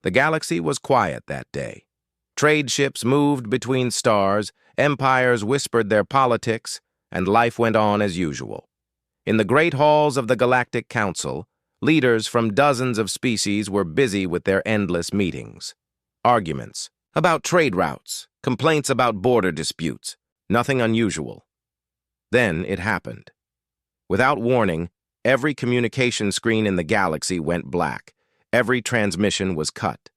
The galaxy was quiet that day. Trade ships moved between stars, empires whispered their politics, and life went on as usual. In the great halls of the Galactic Council, leaders from dozens of species were busy with their endless meetings. Arguments about trade routes, complaints about border disputes, nothing unusual. Then it happened. Without warning, every communication screen in the galaxy went black. Every transmission was cut.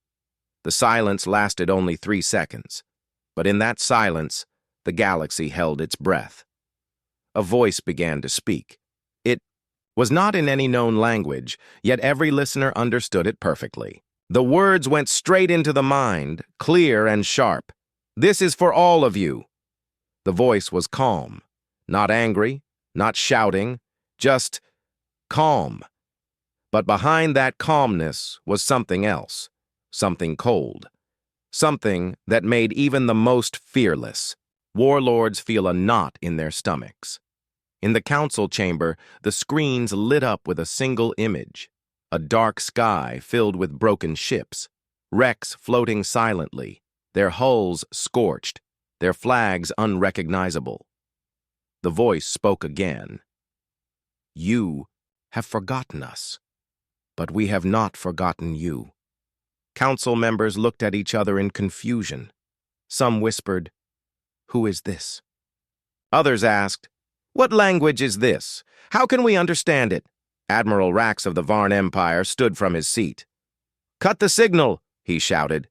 The silence lasted only 3 seconds, but in that silence, the galaxy held its breath. A voice began to speak. It was not in any known language, yet every listener understood it perfectly. The words went straight into the mind, clear and sharp. "This is for all of you." The voice was calm, not angry, not shouting, just calm. But behind that calmness was something else, something cold, something that made even the most fearless warlords feel a knot in their stomachs. In the council chamber, the screens lit up with a single image, a dark sky filled with broken ships, wrecks floating silently, their hulls scorched, their flags unrecognizable. The voice spoke again. "You have forgotten us, but we have not forgotten you." Council members looked at each other in confusion. Some whispered, "Who is this?" Others asked, "What language is this? How can we understand it?" Admiral Rax of the Varn Empire stood from his seat. "Cut the signal," he shouted.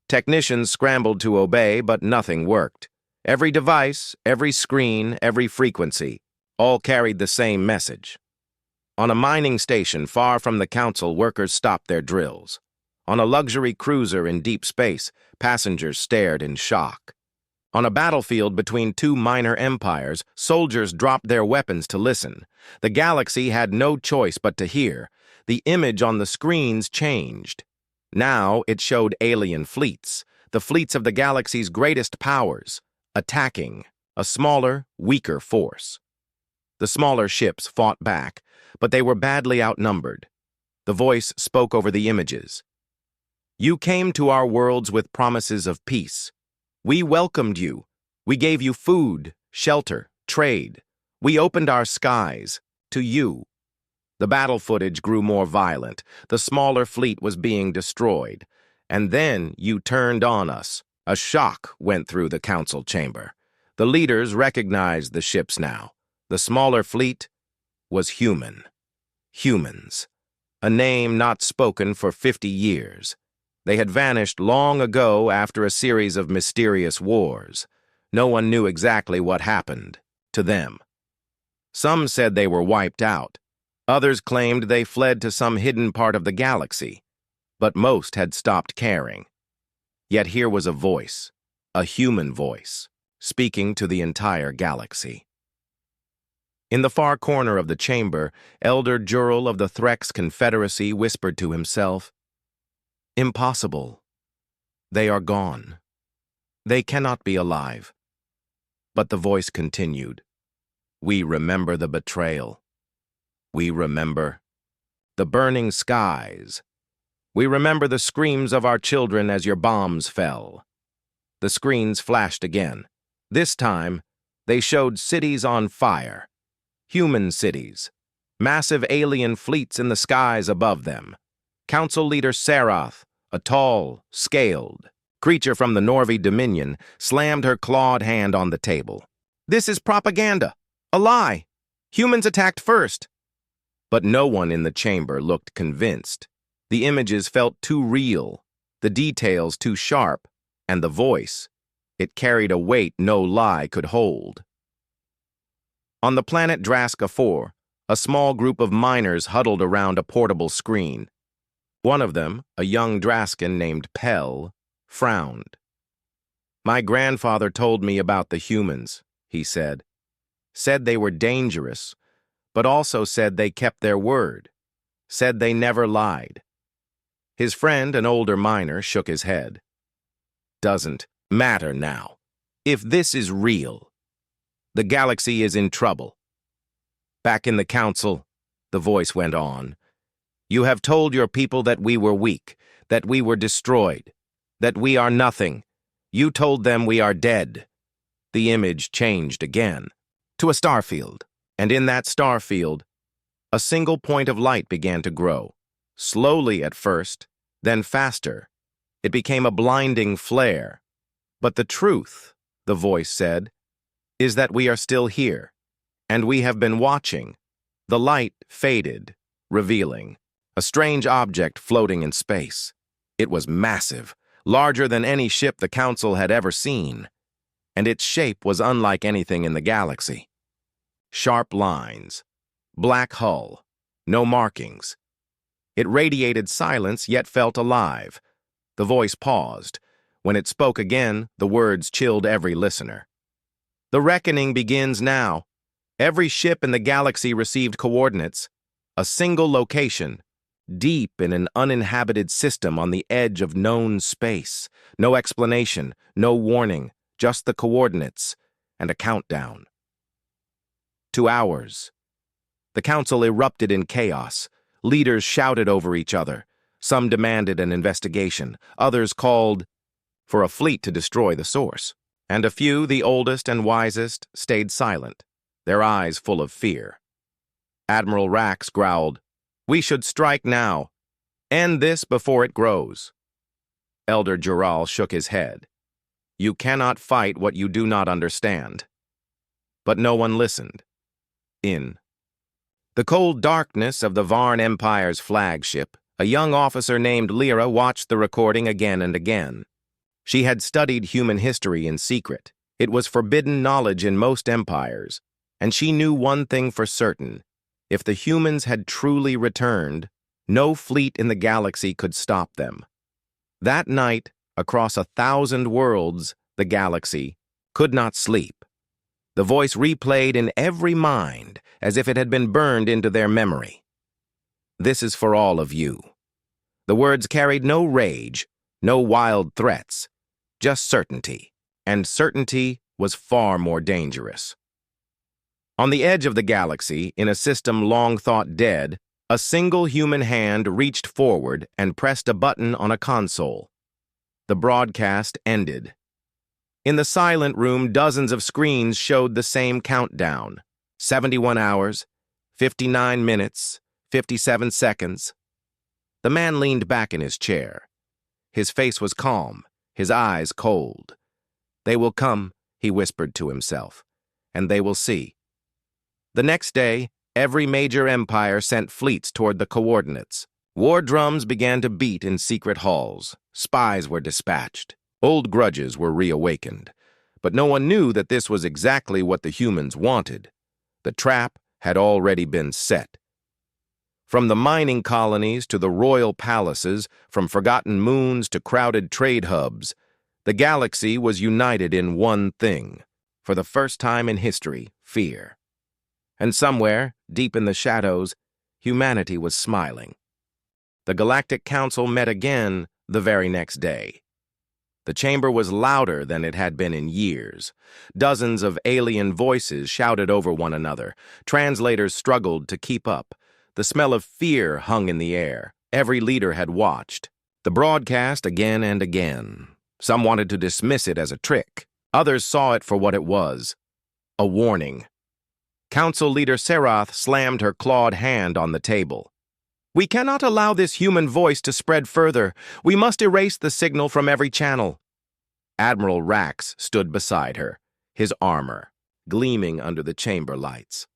Technicians scrambled to obey, but nothing worked. Every device, every screen, every frequency, all carried the same message. On a mining station far from the council, workers stopped their drills. On a luxury cruiser in deep space, passengers stared in shock. On a battlefield between two minor empires, soldiers dropped their weapons to listen. The galaxy had no choice but to hear. The image on the screens changed. Now it showed alien fleets, the fleets of the galaxy's greatest powers, attacking a smaller, weaker force. The smaller ships fought back, but they were badly outnumbered. The voice spoke over the images. "You came to our worlds with promises of peace. We welcomed you. We gave you food, shelter, trade. We opened our skies to you." The battle footage grew more violent. The smaller fleet was being destroyed. And then you turned on us. A shock went through the council chamber. The leaders recognized the ships now. The smaller fleet was human. Humans. A name not spoken for 50 years. They had vanished long ago after a series of mysterious wars. No one knew exactly what happened to them. Some said they were wiped out. Others claimed they fled to some hidden part of the galaxy. But most had stopped caring. Yet here was a voice, a human voice, speaking to the entire galaxy. In the far corner of the chamber, Elder Jurel of the Threx Confederacy whispered to himself, "Impossible. They are gone. They cannot be alive." But the voice continued, "We remember the betrayal. We remember the burning skies. We remember the screams of our children as your bombs fell." The screens flashed again. This time, they showed cities on fire. Human cities. Massive alien fleets in the skies above them. Council leader Sarath, a tall, scaled creature from the Norvi Dominion, slammed her clawed hand on the table. "This is propaganda. A lie. Humans attacked first." But no one in the chamber looked convinced. The images felt too real, the details too sharp, and the voice, it carried a weight no lie could hold. On the planet Draska 4, a small group of miners huddled around a portable screen. One of them, a young Draskan named Pell, frowned. "My grandfather told me about the humans," he said. "Said they were dangerous, but also said they kept their word. Said they never lied." His friend, an older miner, shook his head. "Doesn't matter now. If this is real, the galaxy is in trouble." "Back in the council," the voice went on, "you have told your people that we were weak, that we were destroyed, that we are nothing. You told them we are dead. The image changed again to a starfield, and in that starfield, a single point of light began to grow, slowly at first, then faster. It became a blinding flare. But the truth, the voice said, is that we are still here, and we have been watching. The light faded, revealing a strange object floating in space. It was massive, larger than any ship the Council had ever seen, and its shape was unlike anything in the galaxy. Sharp lines, black hull, no markings. It radiated silence yet felt alive. The voice paused. When it spoke again, the words chilled every listener. The reckoning begins now. Every ship in the galaxy received coordinates, a single location, deep in an uninhabited system on the edge of known space. No explanation, no warning, just the coordinates and a countdown. 2 hours. The Council erupted in chaos. Leaders shouted over each other. Some demanded an investigation. Others called for a fleet to destroy the source. And a few, the oldest and wisest, stayed silent, their eyes full of fear. Admiral Rax growled, "We should strike now. End this before it grows." Elder Jural shook his head. "You cannot fight what you do not understand." But no one listened. In the cold darkness of the Varn Empire's flagship, a young officer named Lyra watched the recording again and again. She had studied human history in secret. It was forbidden knowledge in most empires, and she knew one thing for certain. If the humans had truly returned, no fleet in the galaxy could stop them. That night, across 1,000 worlds, the galaxy could not sleep. The voice replayed in every mind as if it had been burned into their memory. "This is for all of you." The words carried no rage, no wild threats, just certainty, and certainty was far more dangerous. On the edge of the galaxy, in a system long thought dead, a single human hand reached forward and pressed a button on a console. The broadcast ended. In the silent room, dozens of screens showed the same countdown: 71 hours, 59 minutes, 57 seconds. The man leaned back in his chair. His face was calm, his eyes cold. "They will come," he whispered to himself, "and they will see." The next day, every major empire sent fleets toward the coordinates. War drums began to beat in secret halls. Spies were dispatched. Old grudges were reawakened. But no one knew that this was exactly what the humans wanted. The trap had already been set. From the mining colonies to the royal palaces, from forgotten moons to crowded trade hubs, the galaxy was united in one thing. For the first time in history, fear. And somewhere, deep in the shadows, humanity was smiling. The Galactic Council met again the very next day. The chamber was louder than it had been in years. Dozens of alien voices shouted over one another. Translators struggled to keep up. The smell of fear hung in the air. Every leader had watched the broadcast again and again. Some wanted to dismiss it as a trick. Others saw it for what it was: a warning. Council leader Serath slammed her clawed hand on the table. "We cannot allow this human voice to spread further. We must erase the signal from every channel." Admiral Rax stood beside her, his armor gleaming under the chamber lights.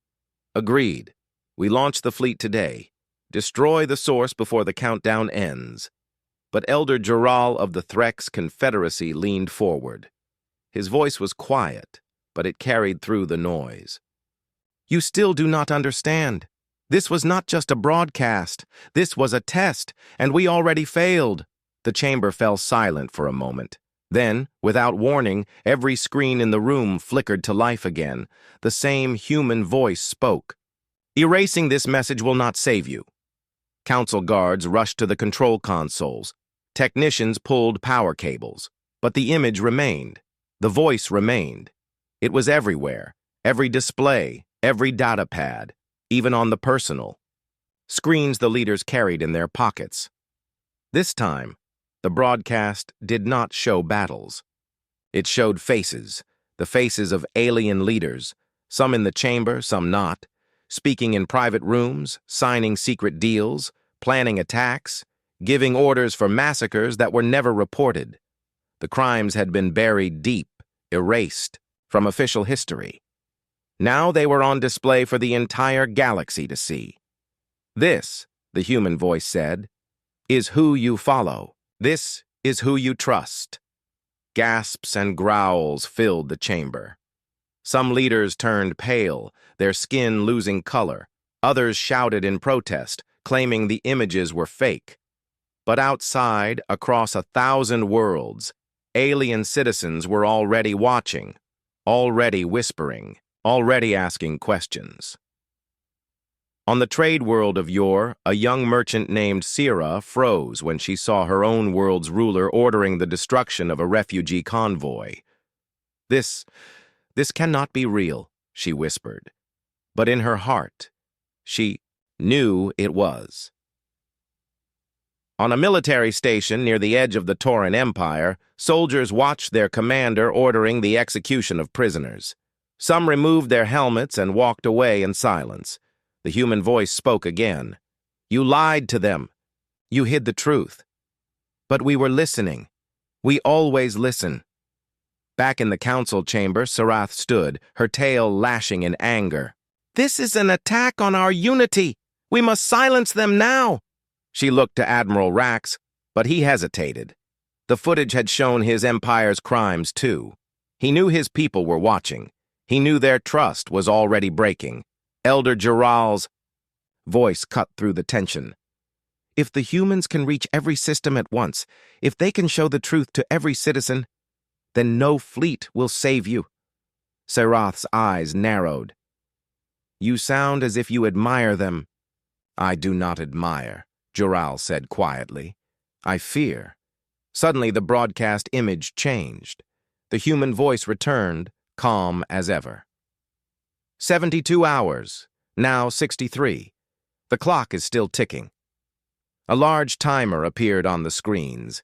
"Agreed. We launch the fleet today. Destroy the source before the countdown ends." But Elder Jural of the Threx Confederacy leaned forward. His voice was quiet, but it carried through the noise. "You still do not understand. This was not just a broadcast. This was a test, and we already failed." The chamber fell silent for a moment. Then, without warning, every screen in the room flickered to life again. The same human voice spoke. "Erasing this message will not save you." Council guards rushed to the control consoles. Technicians pulled power cables. But the image remained. The voice remained. It was everywhere. Every display, every data pad, even on the personal. Screens the leaders carried in their pockets. This time, The broadcast did not show battles. It showed faces, the faces of alien leaders, some in the chamber, some not, speaking in private rooms, signing secret deals, planning attacks, giving orders for massacres that were never reported. The crimes had been buried deep, erased from official history. Now they were on display for the entire galaxy to see. This, the human voice said, is who you follow. This is who you trust. Gasps and growls filled the chamber. Some leaders turned pale, their skin losing color. Others shouted in protest, claiming the images were fake. But outside, across 1,000 worlds, alien citizens were already watching, already whispering, already asking questions. On the trade world of yore, a young merchant named Sira froze when she saw her own world's ruler ordering the destruction of a refugee convoy. This cannot be real, she whispered. But in her heart, she knew it was. On a military station near the edge of the Tauran Empire, soldiers watched their commander ordering the execution of prisoners. Some removed their helmets and walked away in silence. The human voice spoke again. You lied to them. You hid the truth. But we were listening. We always listen. Back in the council chamber, Sarath stood, her tail lashing in anger. This is an attack on our unity. We must silence them now. She looked to Admiral Rax, but he hesitated. The footage had shown his empire's crimes, too. He knew his people were watching. He knew their trust was already breaking. Elder Jiral's voice cut through the tension. If the humans can reach every system at once, if they can show the truth to every citizen, then no fleet will save you. Sarath's eyes narrowed. You sound as if you admire them. I do not admire, Jiral said quietly. I fear. Suddenly the broadcast image changed. The human voice returned, calm as ever. 72 hours, now 63. The clock is still ticking. A large timer appeared on the screens.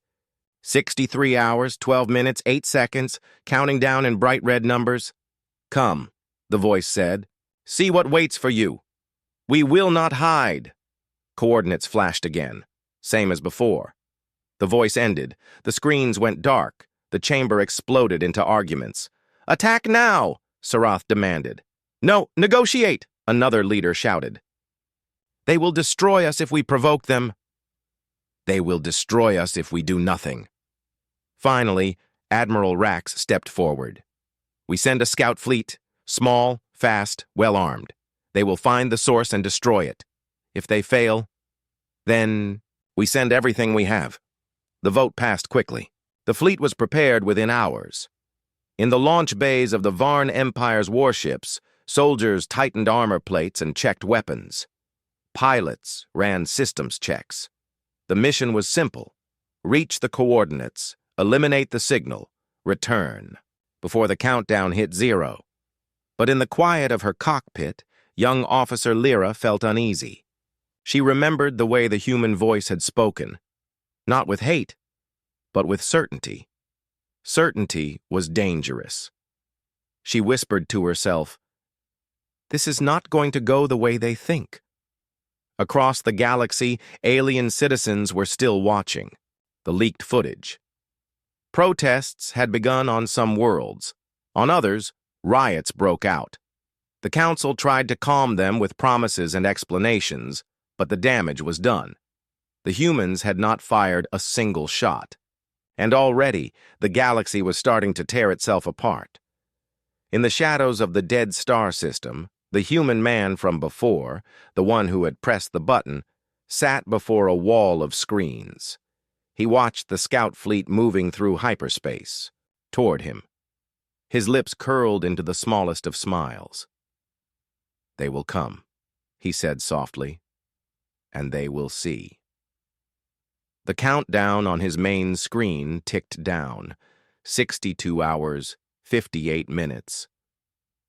63 hours, 12 minutes, 8 seconds, counting down in bright red numbers. Come, the voice said. See what waits for you. We will not hide. Coordinates flashed again, same as before. The voice ended. The screens went dark. The chamber exploded into arguments. Attack now, Sarath demanded. No, negotiate, another leader shouted. They will destroy us if we provoke them. They will destroy us if we do nothing. Finally, Admiral Rax stepped forward. We send a scout fleet, small, fast, well-armed. They will find the source and destroy it. If they fail, then we send everything we have. The vote passed quickly. The fleet was prepared within hours. In the launch bays of the Varn Empire's warships, soldiers tightened armor plates and checked weapons. Pilots ran systems checks. The mission was simple. Reach the coordinates, eliminate the signal, return, before the countdown hit 0. But in the quiet of her cockpit, young Officer Lyra felt uneasy. She remembered the way the human voice had spoken, not with hate, but with certainty. Certainty was dangerous. She whispered to herself, this is not going to go the way they think. Across the galaxy, alien citizens were still watching the leaked footage. Protests had begun on some worlds. On others, riots broke out. The Council tried to calm them with promises and explanations, but the damage was done. The humans had not fired a single shot. And already, the galaxy was starting to tear itself apart. In the shadows of the dead star system, the human man from before, the one who had pressed the button, sat before a wall of screens. He watched the scout fleet moving through hyperspace, toward him. His lips curled into the smallest of smiles. They will come, he said softly, and they will see. The countdown on his main screen ticked down. 62 hours, 58 minutes.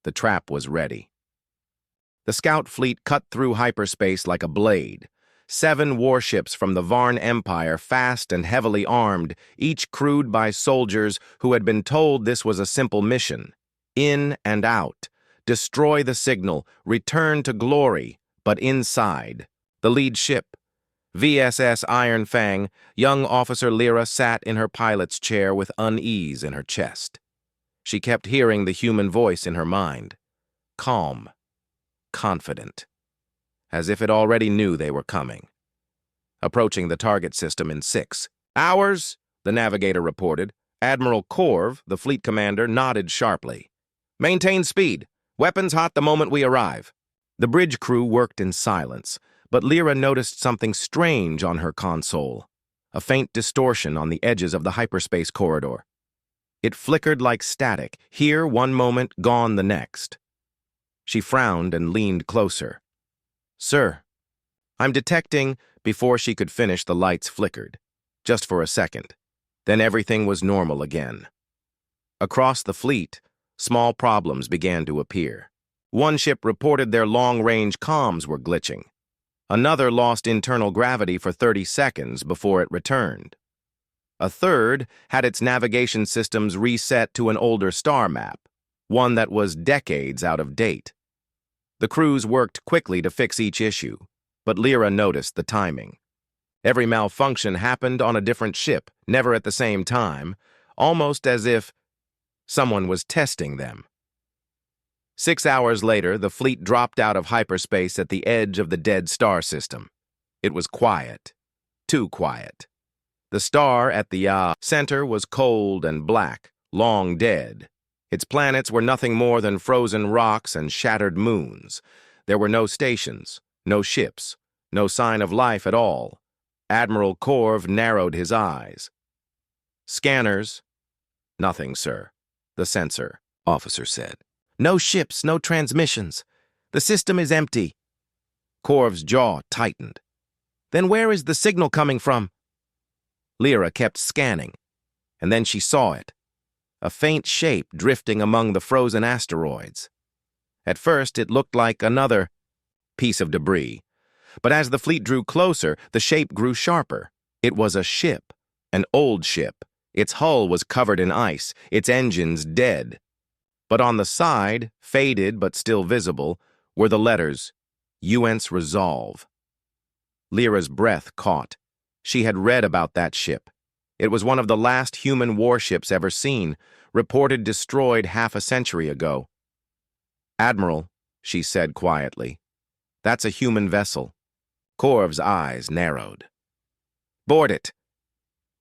The trap was ready. The scout fleet cut through hyperspace like a blade. 7 warships from the Varn Empire, fast and heavily armed, each crewed by soldiers who had been told this was a simple mission. In and out. Destroy the signal, return to glory, but inside. The lead ship, VSS Iron Fang, young Officer Lyra sat in her pilot's chair with unease in her chest. She kept hearing the human voice in her mind. Calm. Confident. As if it already knew they were coming. Approaching the target system in 6 hours, the navigator reported. Admiral Corv, the fleet commander, nodded sharply. Maintain speed. Weapons hot the moment we arrive. The bridge crew worked in silence, but Lyra noticed something strange on her console. A faint distortion on the edges of the hyperspace corridor. It flickered like static, here one moment, gone the next. She frowned and leaned closer. Sir, I'm detecting. Before she could finish, the lights flickered. Just for a second. Then everything was normal again. Across the fleet, small problems began to appear. One ship reported their long-range comms were glitching. Another lost internal gravity for 30 seconds before it returned. A third had its navigation systems reset to an older star map, one that was decades out of date. The crews worked quickly to fix each issue, but Lyra noticed the timing. Every malfunction happened on a different ship, never at the same time, almost as if someone was testing them. 6 hours later, the fleet dropped out of hyperspace at the edge of the dead star system. It was quiet. Too quiet. The star at the center was cold and black, long dead. Its planets were nothing more than frozen rocks and shattered moons. There were no stations, no ships, no sign of life at all. Admiral Corv narrowed his eyes. Scanners? Nothing, sir. The sensor officer said. No ships, no transmissions. The system is empty. Corv's jaw tightened. Then where is the signal coming from? Lyra kept scanning, and then she saw it. A faint shape drifting among the frozen asteroids. At first, it looked like another piece of debris. But as the fleet drew closer, the shape grew sharper. It was a ship, an old ship. Its hull was covered in ice, its engines dead. But on the side, faded but still visible, were the letters, UN's Resolve. Lyra's breath caught. She had read about that ship. It was one of the last human warships ever seen, reported destroyed half a century ago. Admiral, she said quietly, that's a human vessel. Corv's eyes narrowed. Board it.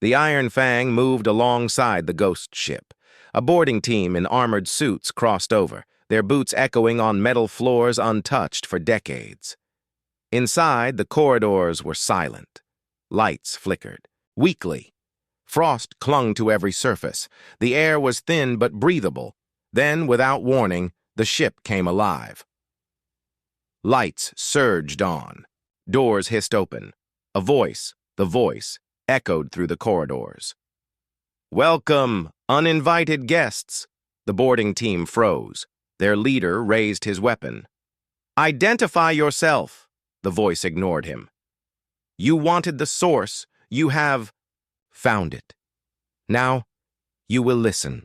The Iron Fang moved alongside the ghost ship. A boarding team in armored suits crossed over, their boots echoing on metal floors untouched for decades. Inside, the corridors were silent. Lights flickered, weakly. Frost clung to every surface. The air was thin but breathable. Then, without warning, the ship came alive. Lights surged on. Doors hissed open. A voice, the voice, echoed through the corridors. Welcome, uninvited guests. The boarding team froze. Their leader raised his weapon. Identify yourself. The voice ignored him. You wanted the source. You have found it. Now, you will listen.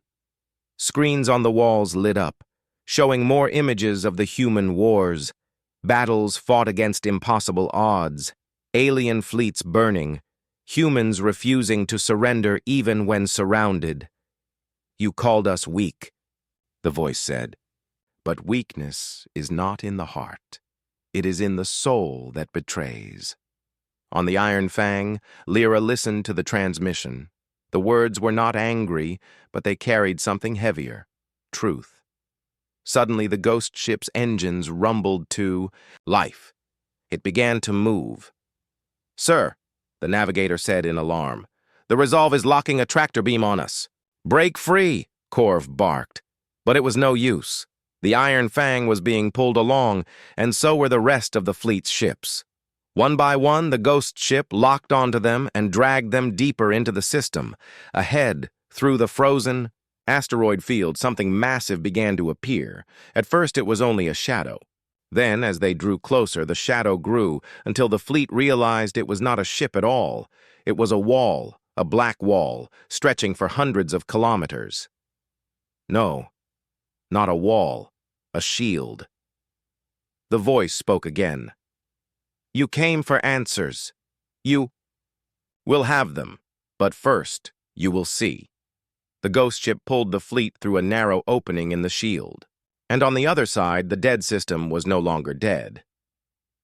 Screens on the walls lit up, showing more images of the human wars, battles fought against impossible odds, alien fleets burning, humans refusing to surrender even when surrounded. You called us weak, the voice said. But weakness is not in the heart. It is in the soul that betrays. On the Iron Fang, Lyra listened to the transmission. The words were not angry, but they carried something heavier, truth. Suddenly, the ghost ship's engines rumbled to life. It began to move. Sir, the navigator said in alarm, the Resolve is locking a tractor beam on us. Break free, Corv barked. But it was no use. The Iron Fang was being pulled along, and so were the rest of the fleet's ships. One by one, the ghost ship locked onto them and dragged them deeper into the system. Ahead, through the frozen asteroid field, something massive began to appear. At first, it was only a shadow. Then, as they drew closer, the shadow grew until the fleet realized it was not a ship at all. It was a wall, a black wall, stretching for hundreds of kilometers. No, not a wall, a shield. The voice spoke again. You came for answers. You will have them, but first, you will see. The ghost ship pulled the fleet through a narrow opening in the shield, and on the other side, the dead system was no longer dead.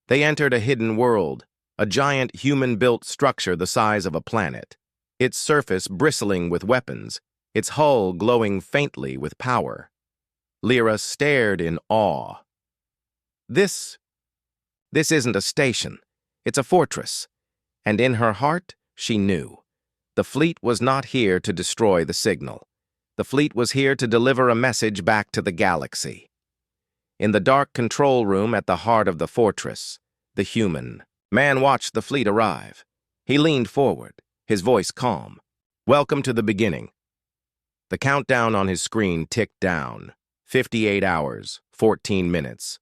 They entered a hidden world, a giant human-built structure the size of a planet, its surface bristling with weapons, its hull glowing faintly with power. Lyra stared in awe. This isn't a station. It's a fortress. And in her heart, she knew. The fleet was not here to destroy the signal. The fleet was here to deliver a message back to the galaxy. In the dark control room at the heart of the fortress, the human man watched the fleet arrive. He leaned forward, his voice calm. Welcome to the beginning. The countdown on his screen ticked down. 58 hours, 14 minutes.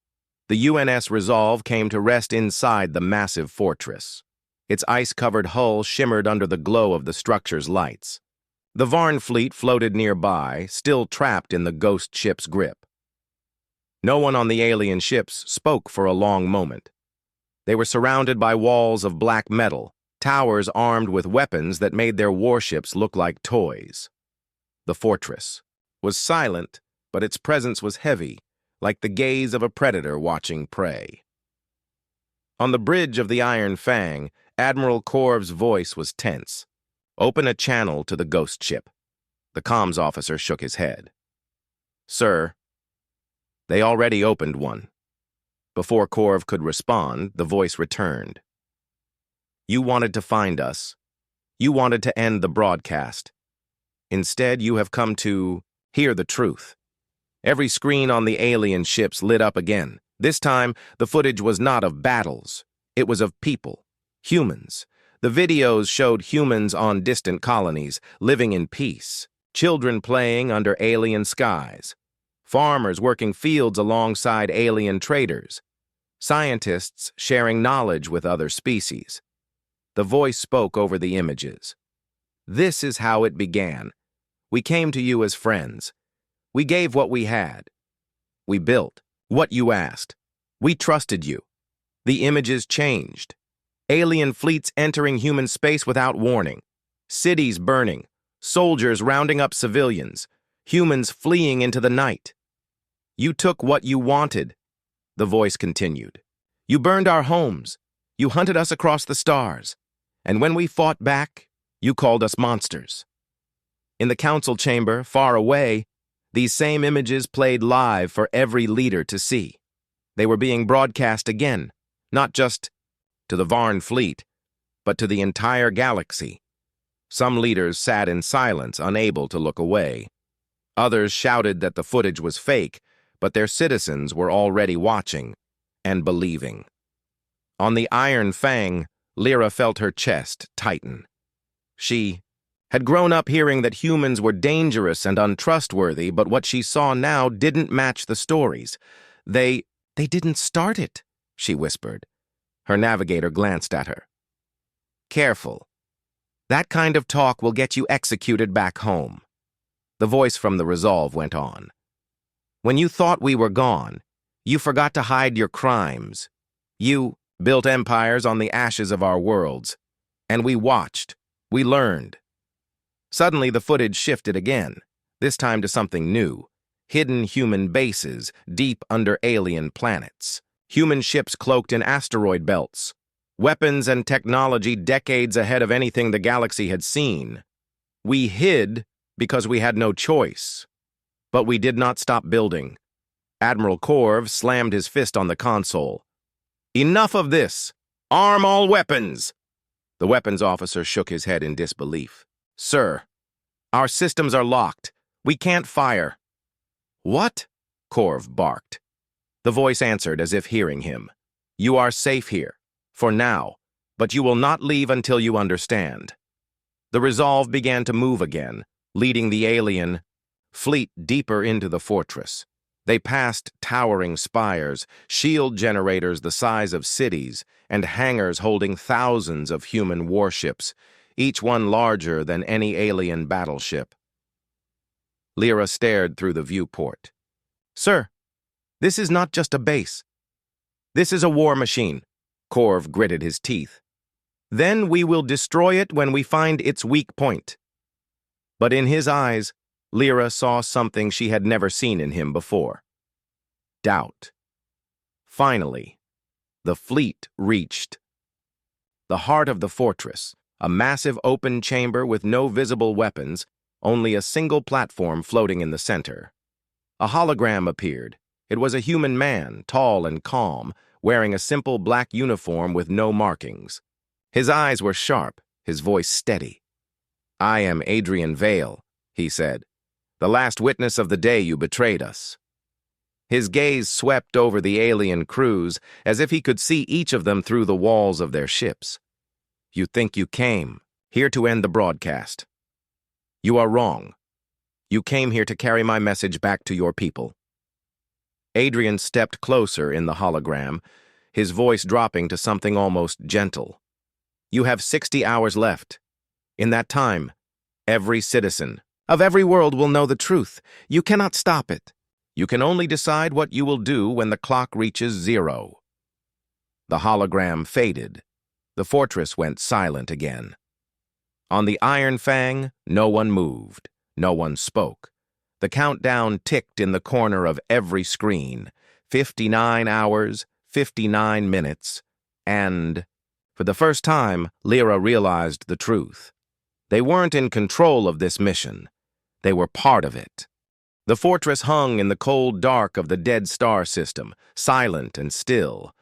The UNS Resolve came to rest inside the massive fortress. Its ice-covered hull shimmered under the glow of the structure's lights. The Varn fleet floated nearby, still trapped in the ghost ship's grip. No one on the alien ships spoke for a long moment. They were surrounded by walls of black metal, towers armed with weapons that made their warships look like toys. The fortress was silent, but its presence was heavy, like the gaze of a predator watching prey. On the bridge of the Iron Fang, Admiral Korv's voice was tense. Open a channel to the ghost ship. The comms officer shook his head. Sir, they already opened one. Before Korv could respond, the voice returned. You wanted to find us. You wanted to end the broadcast. Instead, you have come to hear the truth. Every screen on the alien ships lit up again. This time, the footage was not of battles. It was of people, humans. The videos showed humans on distant colonies, living in peace, children playing under alien skies, farmers working fields alongside alien traders, scientists sharing knowledge with other species. The voice spoke over the images. This is how it began. We came to you as friends. We gave what we had. We built what you asked. We trusted you. The images changed. Alien fleets entering human space without warning. Cities burning. Soldiers rounding up civilians. Humans fleeing into the night. You took what you wanted, the voice continued. You burned our homes. You hunted us across the stars. And when we fought back, you called us monsters. In the council chamber, far away, these same images played live for every leader to see. They were being broadcast again, not just to the Varn fleet, but to the entire galaxy. Some leaders sat in silence, unable to look away. Others shouted that the footage was fake, but their citizens were already watching and believing. On the Iron Fang, Lyra felt her chest tighten. She had grown up hearing that humans were dangerous and untrustworthy, but what she saw now didn't match the stories. They didn't start it, she whispered. Her navigator glanced at her. Careful. That kind of talk will get you executed back home. The voice from the Resolve went on. When you thought we were gone, you forgot to hide your crimes. You built empires on the ashes of our worlds. And we watched. We learned. Suddenly, the footage shifted again, this time to something new. Hidden human bases deep under alien planets. Human ships cloaked in asteroid belts. Weapons and technology decades ahead of anything the galaxy had seen. We hid because we had no choice. But we did not stop building. Admiral Korv slammed his fist on the console. Enough of this! Arm all weapons! The weapons officer shook his head in disbelief. Sir, our systems are locked. We can't fire. What? Korv barked. The voice answered as if hearing him. You are safe here, for now, but you will not leave until you understand. The Resolve began to move again, leading the alien fleet deeper into the fortress. They passed towering spires, shield generators the size of cities, and hangars holding thousands of human warships, each one larger than any alien battleship. Lyra stared through the viewport. "Sir, this is not just a base. This is a war machine." Corv gritted his teeth. "Then we will destroy it when we find its weak point." But in his eyes, Lyra saw something she had never seen in him before. Doubt. Finally, the fleet reached the heart of the fortress, a massive open chamber with no visible weapons, only a single platform floating in the center. A hologram appeared. It was a human man, tall and calm, wearing a simple black uniform with no markings. His eyes were sharp, his voice steady. "I am Adrian Vale," he said, "the last witness of the day you betrayed us." His gaze swept over the alien crews as if he could see each of them through the walls of their ships. "You think you came here to end the broadcast. You are wrong. You came here to carry my message back to your people." Adrian stepped closer in the hologram, his voice dropping to something almost gentle. "You have 60 hours left. In that time, every citizen of every world will know the truth. You cannot stop it. You can only decide what you will do when the clock reaches 0. The hologram faded. The fortress went silent again. On the Iron Fang, no one moved. No one spoke. The countdown ticked in the corner of every screen. 59 hours, 59 minutes, and, for the first time, Lyra realized the truth. They weren't in control of this mission. They were part of it. The fortress hung in the cold dark of the dead star system, silent and still.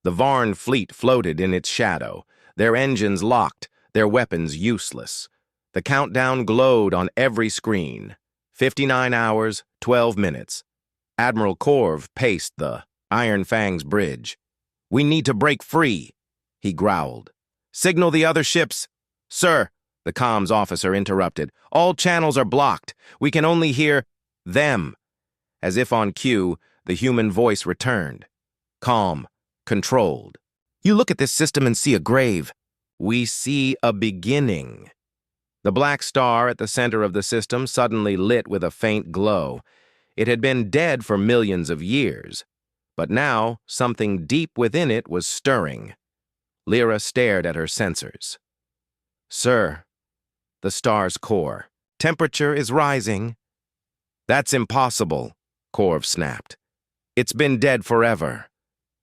The Varn fleet floated in its shadow, their engines locked, their weapons useless. The countdown glowed on every screen. 59 hours, 12 minutes. Admiral Corv paced the Iron Fang's bridge. "We need to break free," he growled. "Signal the other ships." "Sir," the comms officer interrupted, "all channels are blocked. We can only hear them." As if on cue, the human voice returned. Calm, controlled. "You look at this system and see a grave. We see a beginning." The black star at the center of the system suddenly lit with a faint glow. It had been dead for millions of years, but now something deep within it was stirring. Lyra stared at her sensors. "Sir, the star's core. Temperature is rising." "That's impossible," Corv snapped. "It's been dead forever."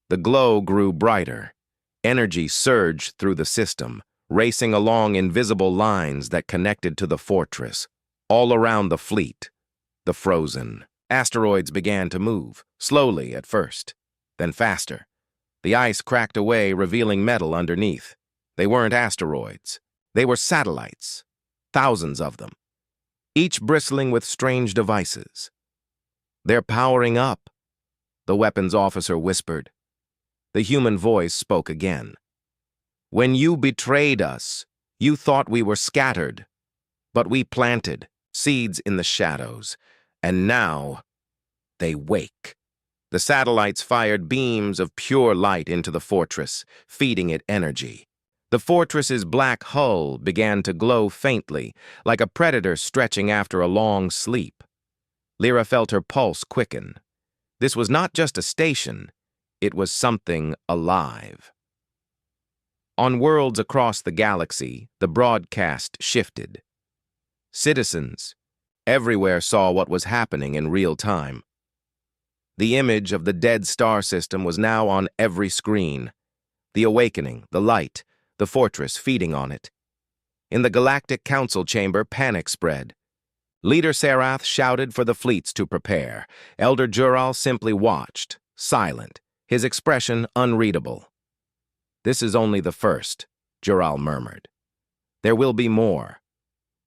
The glow grew brighter. Energy surged through the system, racing along invisible lines that connected to the fortress, all around the fleet. The frozen asteroids began to move, slowly at first, then faster. The ice cracked away, revealing metal underneath. They weren't asteroids. They were satellites, thousands of them, each bristling with strange devices. "They're powering up," the weapons officer whispered. The human voice spoke again. "When you betrayed us, you thought we were scattered, but we planted seeds in the shadows, and now they wake." The satellites fired beams of pure light into the fortress, feeding it energy. The fortress's black hull began to glow faintly, like a predator stretching after a long sleep. Lyra felt her pulse quicken. This was not just a station, it was something alive. On worlds across the galaxy, the broadcast shifted. Citizens everywhere saw what was happening in real time. The image of the dead star system was now on every screen. The awakening, the light, the fortress feeding on it. In the Galactic Council chamber, panic spread. Leader Sarath shouted for the fleets to prepare. Elder Jural simply watched, silent, his expression unreadable. "This is only the first," Jural murmured. "There will be more."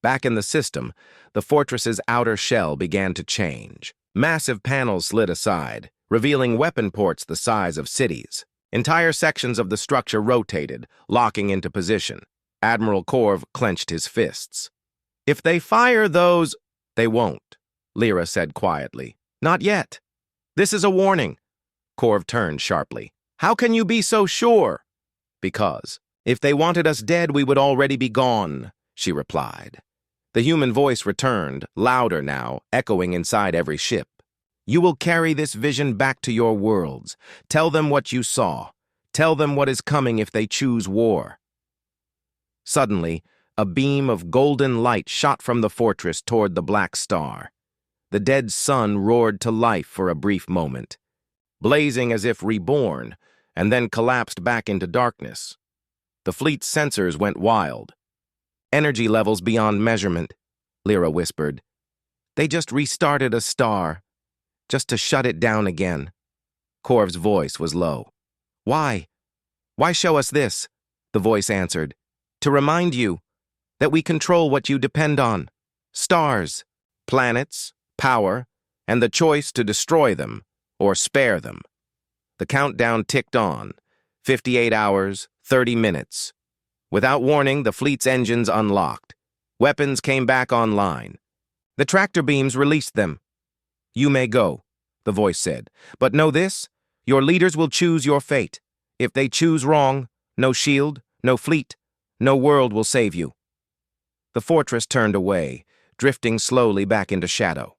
Back in the system, the fortress's outer shell began to change. Massive panels slid aside, revealing weapon ports the size of cities. Entire sections of the structure rotated, locking into position. Admiral Corv clenched his fists. "If they fire those—" "They won't," Lyra said quietly. "Not yet. This is a warning. Corv turned sharply. How can you be so sure? Because if they wanted us dead, we would already be gone, she replied. The human voice returned, louder now, echoing inside every ship. You will carry this vision back to your worlds. Tell them what you saw. Tell them what is coming if they choose war. Suddenly, a beam of golden light shot from the fortress toward the black star. The dead sun roared to life for a brief moment, blazing as if reborn, and then collapsed back into darkness. The fleet's sensors went wild. Energy levels beyond measurement, Lyra whispered. They just restarted a star, just to shut it down again. Corv's voice was low. Why? Why show us this? The voice answered. To remind you that we control what you depend on. Stars, planets, power, and the choice to destroy them or spare them. The countdown ticked on. 58 hours, 30 minutes. Without warning, the fleet's engines unlocked. Weapons came back online. The tractor beams released them. You may go, the voice said. But know this, your leaders will choose your fate. If they choose wrong, no shield, no fleet, no world will save you. The fortress turned away, drifting slowly back into shadow.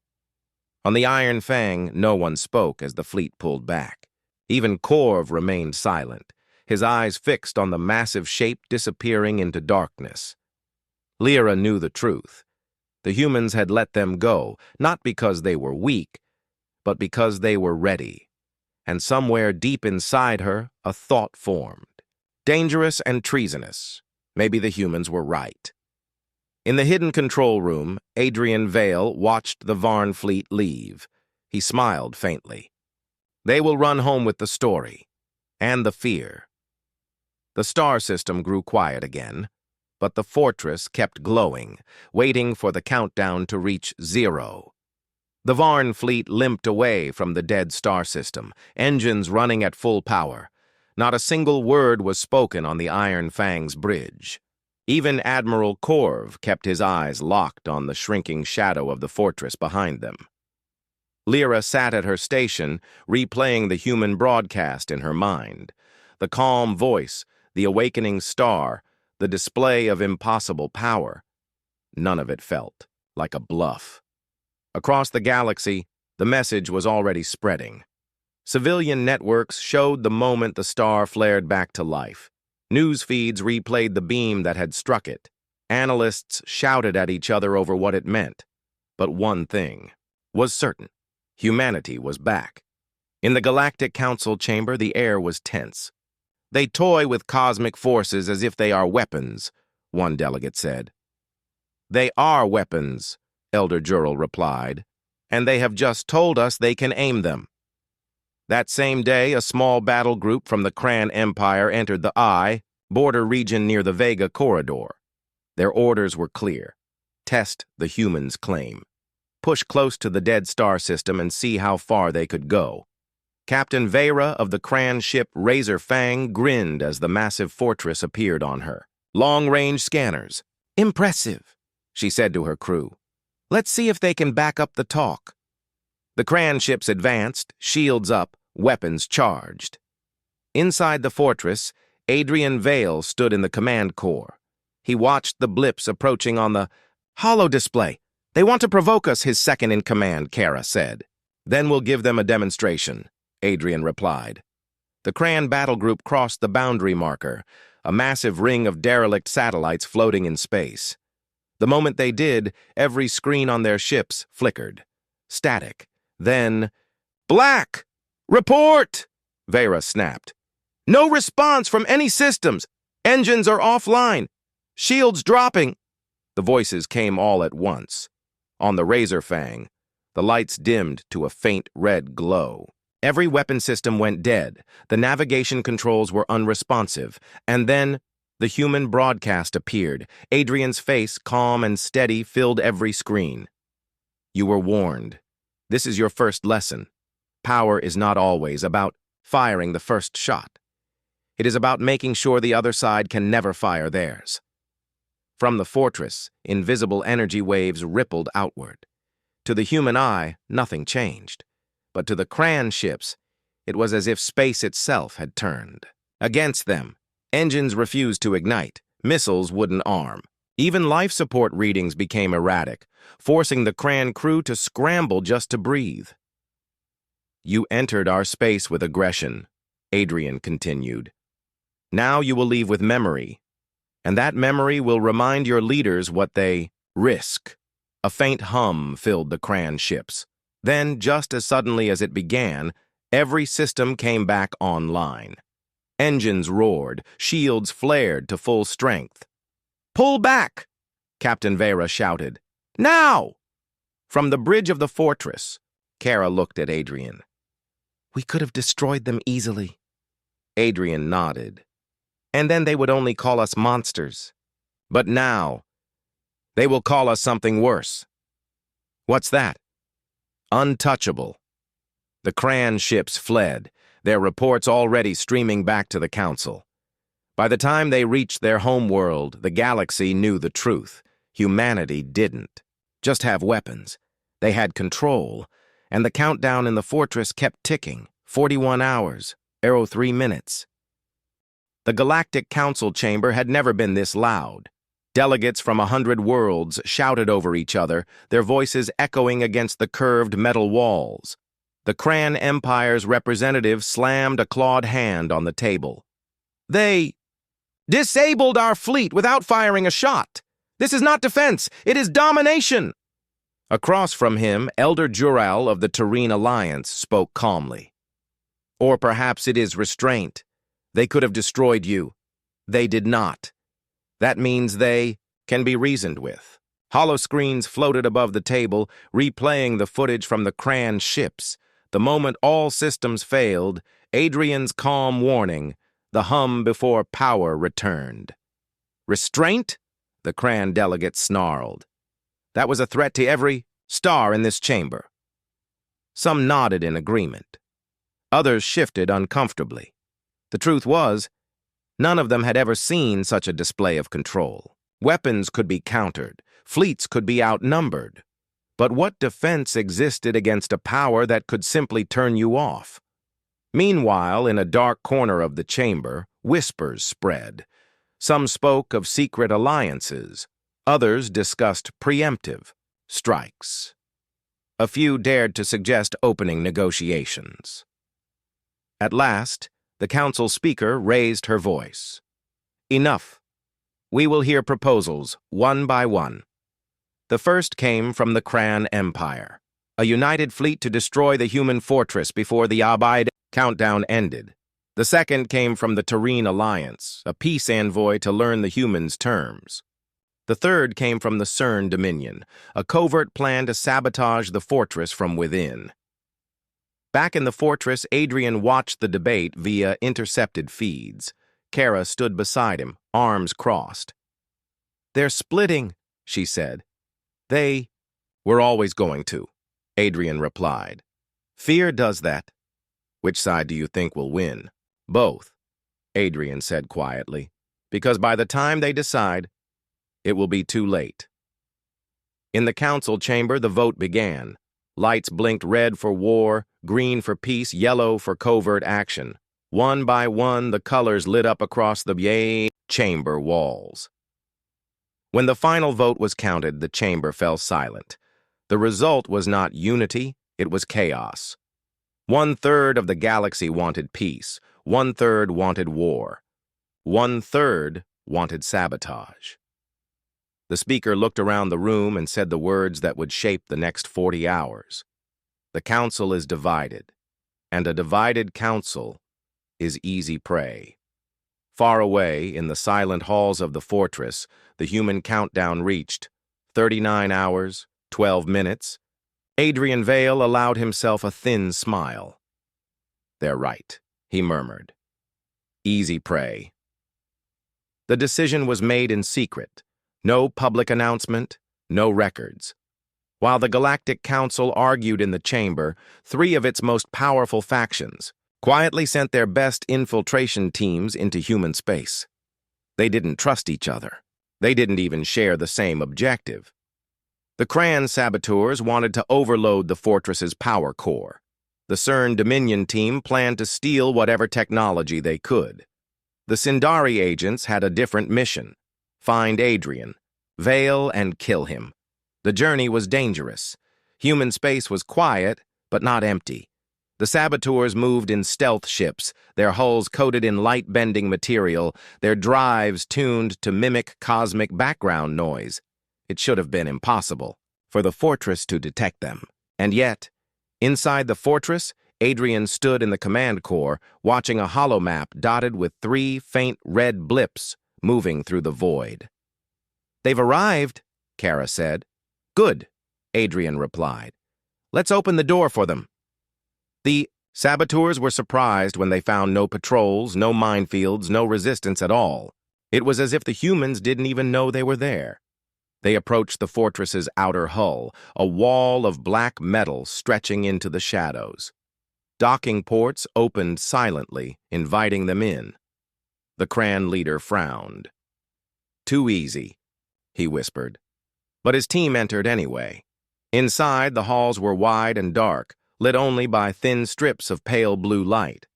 On the Iron Fang, no one spoke as the fleet pulled back. Even Corv remained silent, his eyes fixed on the massive shape disappearing into darkness. Lyra knew the truth. The humans had let them go, not because they were weak, but because they were ready. And somewhere deep inside her, a thought formed. Dangerous and treasonous. Maybe the humans were right. In the hidden control room, Adrian Vale watched the Varn fleet leave. He smiled faintly. They will run home with the story, and the fear. The star system grew quiet again, but the fortress kept glowing, waiting for the countdown to reach 0. The Varn fleet limped away from the dead star system, engines running at full power. Not a single word was spoken on the Iron Fang's bridge. Even Admiral Corv kept his eyes locked on the shrinking shadow of the fortress behind them. Lyra sat at her station, replaying the human broadcast in her mind. The calm voice, the awakening star, the display of impossible power. None of it felt like a bluff. Across the galaxy, the message was already spreading. Civilian networks showed the moment the star flared back to life. News feeds replayed the beam that had struck it. Analysts shouted at each other over what it meant. But one thing was certain. Humanity was back. In the Galactic Council chamber, the air was tense. They toy with cosmic forces as if they are weapons, one delegate said. They are weapons, Elder Jurel replied, and they have just told us they can aim them. That same day, a small battle group from the Kran Empire entered the border region near the Vega corridor. Their orders were clear. Test the humans' claim. Push close to the dead star system and see how far they could go. Captain Vera of the Kran ship Razor Fang grinned as the massive fortress appeared on her. Long-range scanners. Impressive, she said to her crew. Let's see if they can back up the talk. The Kran ships advanced, shields up, weapons charged. Inside the fortress, Adrian Vale stood in the command core. He watched the blips approaching on the holo display. They want to provoke us, his second-in-command, Kara said. Then we'll give them a demonstration, Adrian replied. The Kran battle group crossed the boundary marker, a massive ring of derelict satellites floating in space. The moment they did, every screen on their ships flickered. Static. Then, Black! Report! Vera snapped. No response from any systems. Engines are offline. Shields dropping. The voices came all at once. On the Razor Fang, the lights dimmed to a faint red glow. Every weapon system went dead. The navigation controls were unresponsive. And then, the human broadcast appeared. Adrian's face, calm and steady, filled every screen. You were warned. This is your first lesson. Power is not always about firing the first shot. It is about making sure the other side can never fire theirs. From the fortress, invisible energy waves rippled outward. To the human eye, nothing changed. but to the Cran ships, it was as if space itself had turned. Against them, engines refused to ignite, missiles wouldn't arm. Even life support readings became erratic, forcing the Cran crew to scramble just to breathe. "You entered our space with aggression," Adrian continued. "Now you will leave with memory, and that memory will remind your leaders what they risk." A faint hum filled the Cran ships. Then, just as suddenly as it began, every system came back online. Engines roared, shields flared to full strength. "Pull back!" Captain Vera shouted. "Now!" From the bridge of the fortress, Kara looked at Adrian. "We could have destroyed them easily." Adrian nodded. "And then they would only call us monsters. But now, they will call us something worse." "What's that?" "Untouchable." The Cran ships fled, their reports already streaming back to the Council. By the time they reached their homeworld, the galaxy knew the truth. Humanity didn't just have weapons. They had control, and the countdown in the fortress kept ticking. 41 hours, 03 minutes. The Galactic Council chamber had never been this loud. Delegates from 100 worlds shouted over each other, their voices echoing against the curved metal walls. The Cran Empire's representative slammed a clawed hand on the table. "They disabled our fleet without firing a shot. This is not defense, it is domination." Across from him, Elder Jural of the Terrene Alliance spoke calmly. "Or perhaps it is restraint. They could have destroyed you. They did not. That means they can be reasoned with." Holoscreens floated above the table, replaying the footage from the Cran ships. The moment all systems failed, Adrian's calm warning, the hum before power returned. "Restraint?" the Cran delegate snarled. "That was a threat to every star in this chamber." Some nodded in agreement. Others shifted uncomfortably. The truth was, none of them had ever seen such a display of control. Weapons could be countered, fleets could be outnumbered. But what defense existed against a power that could simply turn you off? Meanwhile, in a dark corner of the chamber, whispers spread. Some spoke of secret alliances. Others discussed preemptive strikes. A few dared to suggest opening negotiations. At last, the council speaker raised her voice. "Enough. We will hear proposals, one by one." The first came from the Cran Empire, a united fleet to destroy the human fortress before the Abide countdown ended. The second came from the Terrene Alliance, a peace envoy to learn the humans' terms. The third came from the CERN Dominion, a covert plan to sabotage the fortress from within. Back in the fortress, Adrian watched the debate via intercepted feeds. Kara stood beside him, arms crossed. "They're splitting," she said. We're always going to," Adrian replied. "Fear does that." "Which side do you think will win?" "Both," Adrian said quietly, "because by the time they decide, it will be too late." In the council chamber, the vote began. Lights blinked red for war, green for peace, yellow for covert action. One by one, the colors lit up across the chamber walls. When the final vote was counted, the chamber fell silent. The result was not unity, it was chaos. 1/3 of the galaxy wanted peace, 1/3 wanted war, 1/3 wanted sabotage. The speaker looked around the room and said the words that would shape the next 40 hours. The council is divided, and a divided council is easy prey. Far away, in the silent halls of the fortress, the human countdown reached 39 hours, 12 minutes. Adrian Vale allowed himself a thin smile. "They're right," he murmured. "Easy prey." The decision was made in secret. No public announcement, no records. While the Galactic Council argued in the chamber, 3 of its most powerful factions quietly sent their best infiltration teams into human space. They didn't trust each other. They didn't even share the same objective. The Cran saboteurs wanted to overload the fortress's power core. The CERN Dominion team planned to steal whatever technology they could. The Sindari agents had a different mission: find Adrian, veil and kill him. The journey was dangerous. Human space was quiet, but not empty. The saboteurs moved in stealth ships, their hulls coated in light-bending material, their drives tuned to mimic cosmic background noise. It should have been impossible for the fortress to detect them. And yet, inside the fortress, Adrian stood in the command core, watching a holomap dotted with 3 faint red blips moving through the void. "They've arrived," Kara said. "Good," Adrian replied. "Let's open the door for them." The saboteurs were surprised when they found no patrols, no minefields, no resistance at all. It was as if the humans didn't even know they were there. They approached the fortress's outer hull, a wall of black metal stretching into the shadows. Docking ports opened silently, inviting them in. The Cran leader frowned. "Too easy," he whispered. But his team entered anyway. Inside, the halls were wide and dark, lit only by thin strips of pale blue light.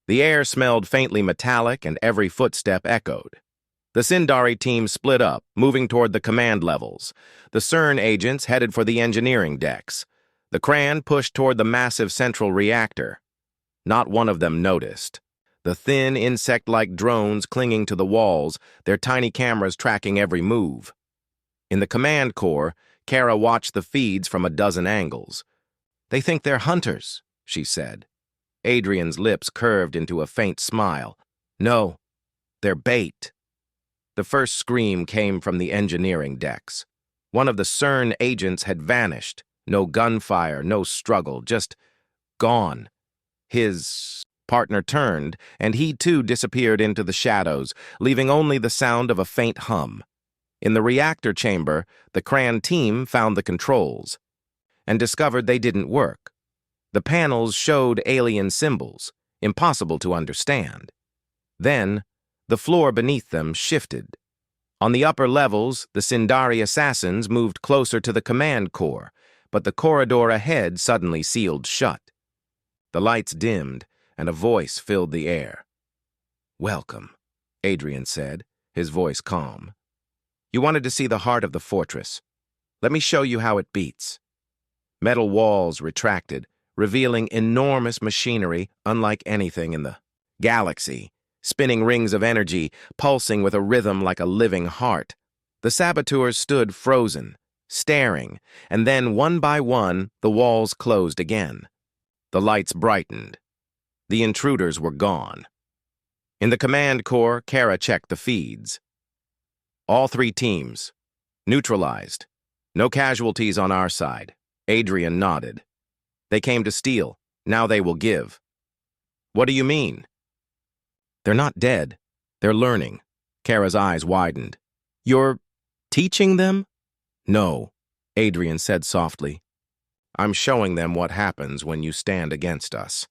The air smelled faintly metallic, and every footstep echoed. The Sindari team split up, moving toward the command levels. The CERN agents headed for the engineering decks. The Cran pushed toward the massive central reactor. Not one of them noticed. The thin, insect-like drones clinging to the walls, their tiny cameras tracking every move. In the command core, Kara watched the feeds from a dozen angles. "They think they're hunters," she said. Adrian's lips curved into a faint smile. "No, they're bait." The first scream came from the engineering decks. One of the CERN agents had vanished. No gunfire, no struggle, just gone. His partner turned, and he too disappeared into the shadows, leaving only the sound of a faint hum. In the reactor chamber, the Cran team found the controls and discovered they didn't work. The panels showed alien symbols, impossible to understand. Then, the floor beneath them shifted. On the upper levels, the Sindari assassins moved closer to the command core, but the corridor ahead suddenly sealed shut. The lights dimmed, and a voice filled the air. "Welcome," Adrian said, his voice calm. "You wanted to see the heart of the fortress. Let me show you how it beats." Metal walls retracted, revealing enormous machinery unlike anything in the galaxy, spinning rings of energy, pulsing with a rhythm like a living heart. The saboteurs stood frozen, staring, and then, one by one, the walls closed again. The lights brightened. The intruders were gone. In the command core, Kara checked the feeds. "All 3 teams. Neutralized. No casualties on our side." Adrian nodded. "They came to steal. Now they will give." "What do you mean?" "They're not dead. They're learning." Kara's eyes widened. "You're teaching them?" "No," Adrian said softly. "I'm showing them what happens when you stand against us.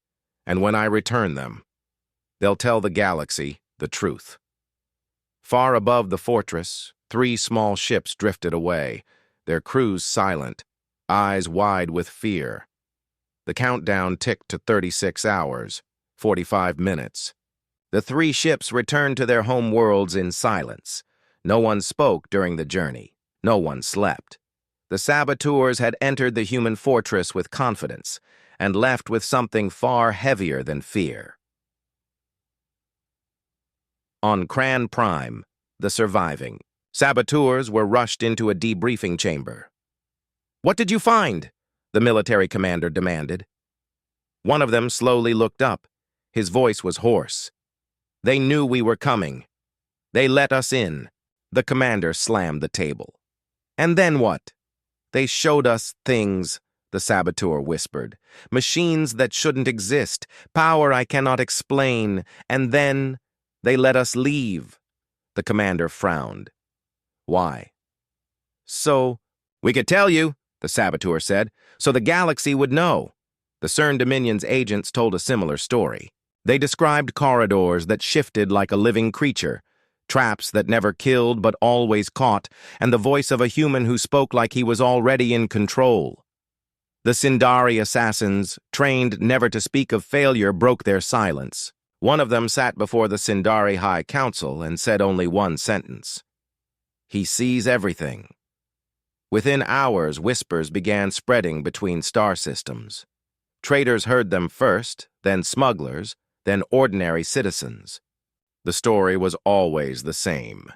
And when I return them, they'll tell the galaxy the truth." Far above the fortress, 3 small ships drifted away, their crews silent, eyes wide with fear. The countdown ticked to 36 hours, 45 minutes. The 3 ships returned to their home worlds in silence. No one spoke during the journey. No one slept. The saboteurs had entered the human fortress with confidence and left with something far heavier than fear. On Cran Prime, the surviving saboteurs were rushed into a debriefing chamber. "What did you find?" the military commander demanded. One of them slowly looked up. His voice was hoarse. "They knew we were coming. They let us in." The commander slammed the table. "And then what?" "They showed us things," the saboteur whispered. "Machines that shouldn't exist, power I cannot explain, and then they let us leave." The commander frowned. "Why?" "So, we could tell you," the saboteur said, "so the galaxy would know." The CERN Dominion's agents told a similar story. They described corridors that shifted like a living creature, traps that never killed but always caught, and the voice of a human who spoke like he was already in control. The Sindari assassins, trained never to speak of failure, broke their silence. One of them sat before the Sindari High Council and said only one sentence. "He sees everything." Within hours, whispers began spreading between star systems. Traders heard them first, then smugglers, then ordinary citizens. The story was always the same.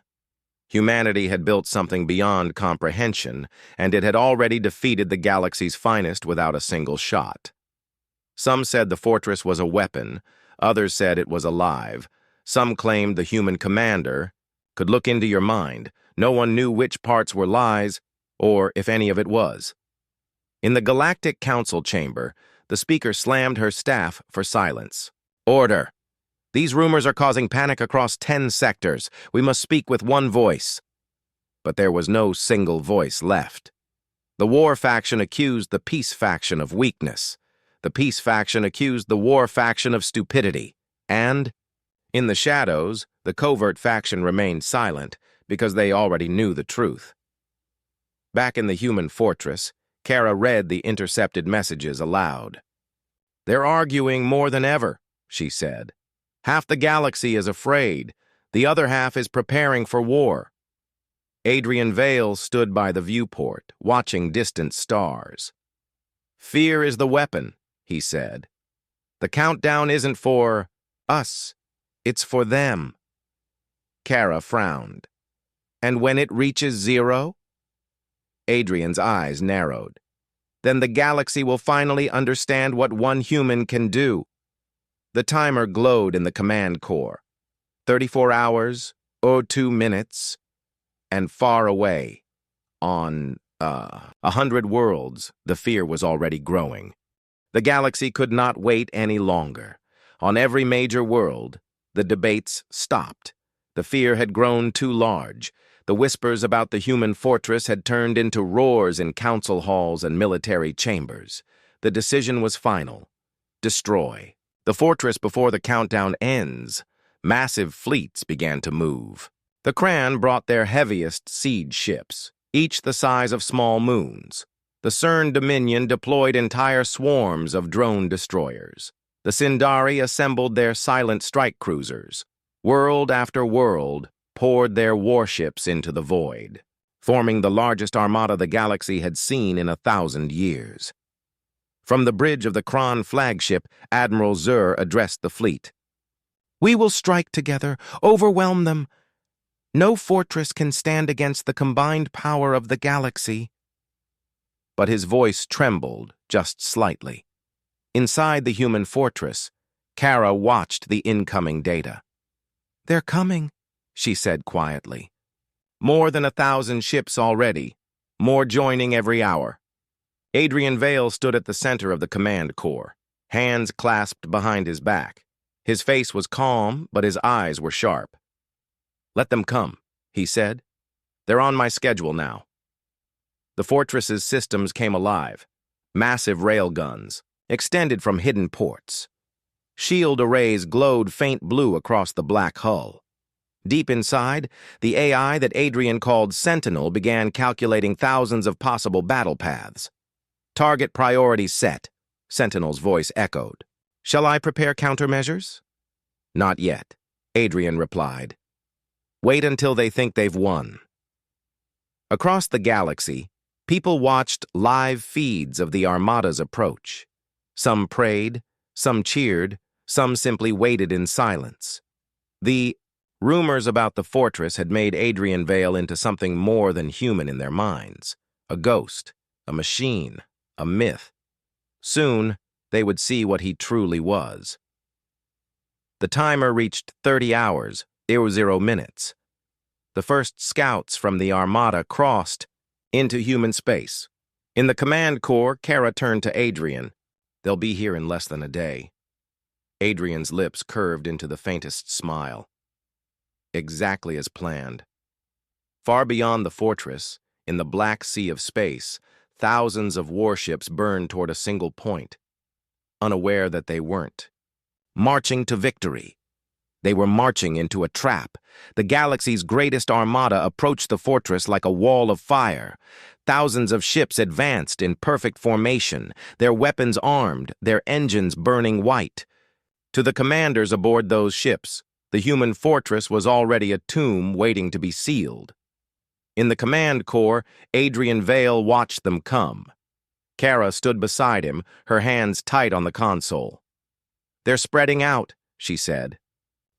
Humanity had built something beyond comprehension, and it had already defeated the galaxy's finest without a single shot. Some said the fortress was a weapon, others said it was alive. Some claimed the human commander could look into your mind. No one knew which parts were lies, or if any of it was. In the Galactic Council chamber, the speaker slammed her staff for silence. "Order! These rumors are causing panic across 10 sectors. We must speak with one voice." But there was no single voice left. The war faction accused the peace faction of weakness. The peace faction accused the war faction of stupidity. And, in the shadows, the covert faction remained silent because they already knew the truth. Back in the human fortress, Kara read the intercepted messages aloud. "They're arguing more than ever," she said. "Half the galaxy is afraid. The other half is preparing for war." Adrian Vale stood by the viewport, watching distant stars. "Fear is the weapon," he said. "The countdown isn't for us, it's for them." Kara frowned. "And when it reaches 0? Adrian's eyes narrowed. "Then the galaxy will finally understand what one human can do." The timer glowed in the command core. 34 hours, 02 minutes, and far away, on, 100 worlds, the fear was already growing. The galaxy could not wait any longer. On every major world, the debates stopped. The fear had grown too large. The whispers about the human fortress had turned into roars in council halls and military chambers. The decision was final. Destroy the fortress before the countdown ends. Massive fleets began to move. The Kran brought their heaviest siege ships, each the size of small moons. The CERN Dominion deployed entire swarms of drone destroyers. The Sindari assembled their silent strike cruisers. World after world poured their warships into the void, forming the largest armada the galaxy had seen in 1,000 years. From the bridge of the Kran flagship, Admiral Zur addressed the fleet. "We will strike together, overwhelm them. No fortress can stand against the combined power of the galaxy." But his voice trembled just slightly. Inside the human fortress, Kara watched the incoming data. "They're coming," she said quietly. "More than 1,000 ships already, more joining every hour." Adrian Vale stood at the center of the command core, hands clasped behind his back. His face was calm, but his eyes were sharp. "Let them come," he said. "They're on my schedule now." The fortress's systems came alive. Massive railguns, extended from hidden ports. Shield arrays glowed faint blue across the black hull. Deep inside, the AI that Adrian called Sentinel began calculating thousands of possible battle paths. "Target priorities set," Sentinel's voice echoed. "Shall I prepare countermeasures?" "Not yet," Adrian replied. "Wait until they think they've won." Across the galaxy, people watched live feeds of the Armada's approach. Some prayed, some cheered, some simply waited in silence. The rumors about the fortress had made Adrian Vale into something more than human in their minds. A ghost, a machine, a myth. Soon, they would see what he truly was. The timer reached 30 hours, 00 minutes. The first scouts from the Armada crossed into human space. In the command core, Kara turned to Adrian. "They'll be here in less than a day." Adrian's lips curved into the faintest smile. Exactly as planned. Far beyond the fortress, in the black sea of space, thousands of warships burned toward a single point, unaware that they weren't. Marching to victory. They were marching into a trap. The galaxy's greatest armada approached the fortress like a wall of fire. Thousands of ships advanced in perfect formation, their weapons armed, their engines burning white. To the commanders aboard those ships, the human fortress was already a tomb waiting to be sealed. In the command corps, Adrian Vale watched them come. Kara stood beside him, her hands tight on the console. "They're spreading out," she said,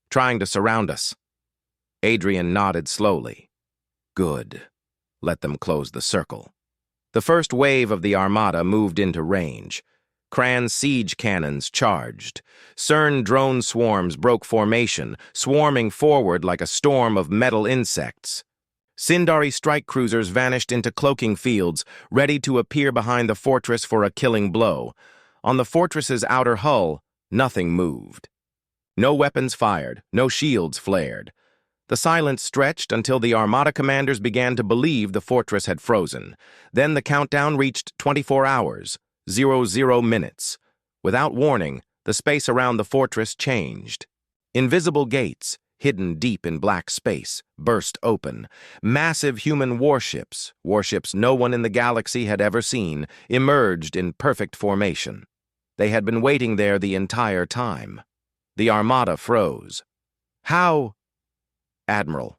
"trying to surround us." Adrian nodded slowly. "Good. Let them close the circle." The first wave of the armada moved into range. Cran's siege cannons charged. CERN drone swarms broke formation, swarming forward like a storm of metal insects. Sindari strike cruisers vanished into cloaking fields, ready to appear behind the fortress for a killing blow. On the fortress's outer hull, nothing moved. No weapons fired, no shields flared. The silence stretched until the Armada commanders began to believe the fortress had frozen. Then the countdown reached 24 hours, 00 minutes. Without warning, the space around the fortress changed. Invisible gates, hidden deep in black space, burst open. Massive human warships no one in the galaxy had ever seen, emerged in perfect formation. They had been waiting there the entire time. The Armada froze. "How?" "Admiral,"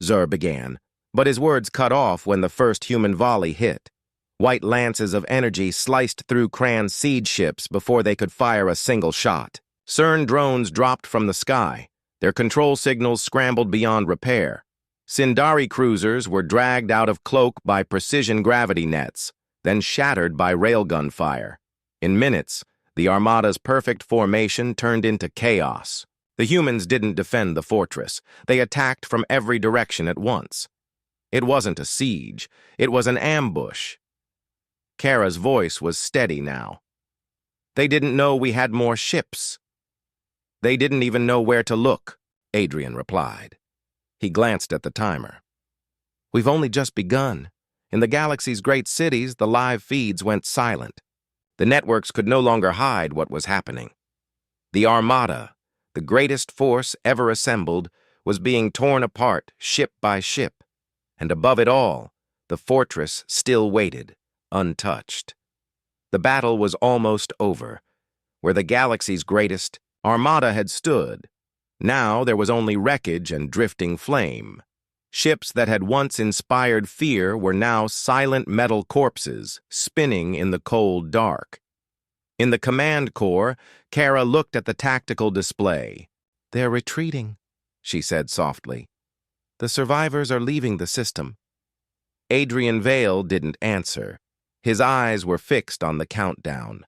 Zur began, but his words cut off when the first human volley hit. White lances of energy sliced through Cran's siege ships before they could fire a single shot. CERN drones dropped from the sky. Their control signals scrambled beyond repair. Sindari cruisers were dragged out of cloak by precision gravity nets, then shattered by railgun fire. In minutes, the Armada's perfect formation turned into chaos. The humans didn't defend the fortress. They attacked from every direction at once. It wasn't a siege. It was an ambush. Kara's voice was steady now. "They didn't know we had more ships." "They didn't even know where to look," Adrian replied. He glanced at the timer. "We've only just begun. In the galaxy's great cities, the live feeds went silent. The networks could no longer hide what was happening. The Armada, the greatest force ever assembled, was being torn apart ship by ship, and above it all, the fortress still waited, untouched. The battle was almost over. Where the galaxy's greatest Armada had stood, now there was only wreckage and drifting flame. Ships that had once inspired fear were now silent metal corpses, spinning in the cold dark. In the command corps, Kara looked at the tactical display. "They're retreating," she said softly. "The survivors are leaving the system." Adrian Vale didn't answer. His eyes were fixed on the countdown.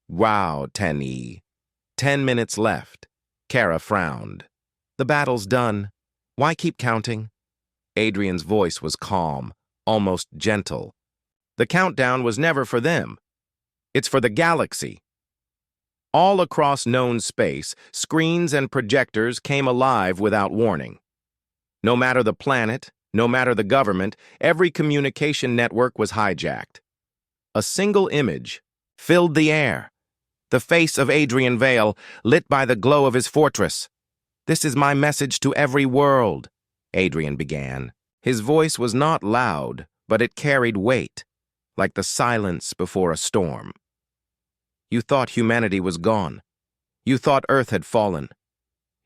"Wow, 10E. 10 minutes left." Kara frowned. "The battle's done. Why keep counting?" Adrian's voice was calm, almost gentle. "The countdown was never for them. It's for the galaxy." All across known space, screens and projectors came alive without warning. No matter the planet, no matter the government, every communication network was hijacked. A single image filled the air. The face of Adrian Vale, lit by the glow of his fortress. "This is my message to every world," Adrian began. His voice was not loud, but it carried weight, like the silence before a storm. "You thought humanity was gone. You thought Earth had fallen.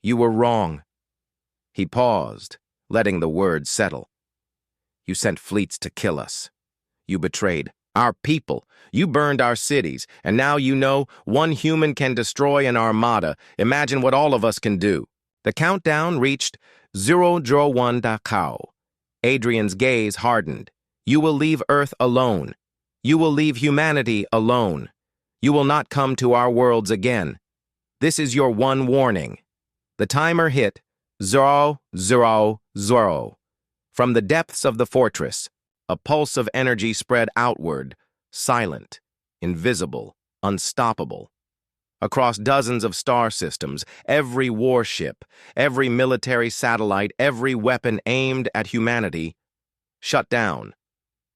You were wrong." He paused, letting the words settle. "You sent fleets to kill us. You betrayed our people. You burned our cities, and now you know one human can destroy an armada. Imagine what all of us can do." The countdown reached 001 Dakao. Adrian's gaze hardened. "You will leave Earth alone. You will leave humanity alone. You will not come to our worlds again. This is your one warning." The timer hit 000. From the depths of the fortress, a pulse of energy spread outward, silent, invisible, unstoppable. Across dozens of star systems, every warship, every military satellite, every weapon aimed at humanity shut down.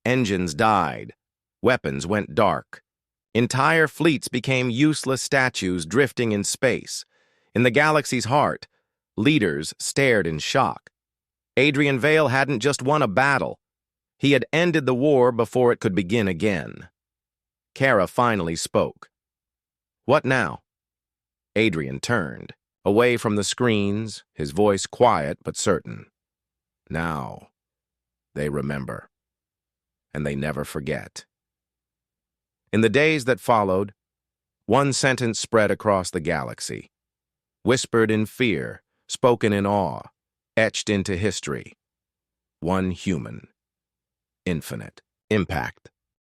Engines died. Weapons went dark. Entire fleets became useless statues drifting in space. In the galaxy's heart, leaders stared in shock. Adrian Vale hadn't just won a battle. He had ended the war before it could begin again. Kara finally spoke. What now? Adrian turned, away from the screens, his voice quiet but certain. Now, they remember. And they never forget. In the days that followed, one sentence spread across the galaxy. Whispered in fear, spoken in awe, etched into history. One human. Infinite. Impact.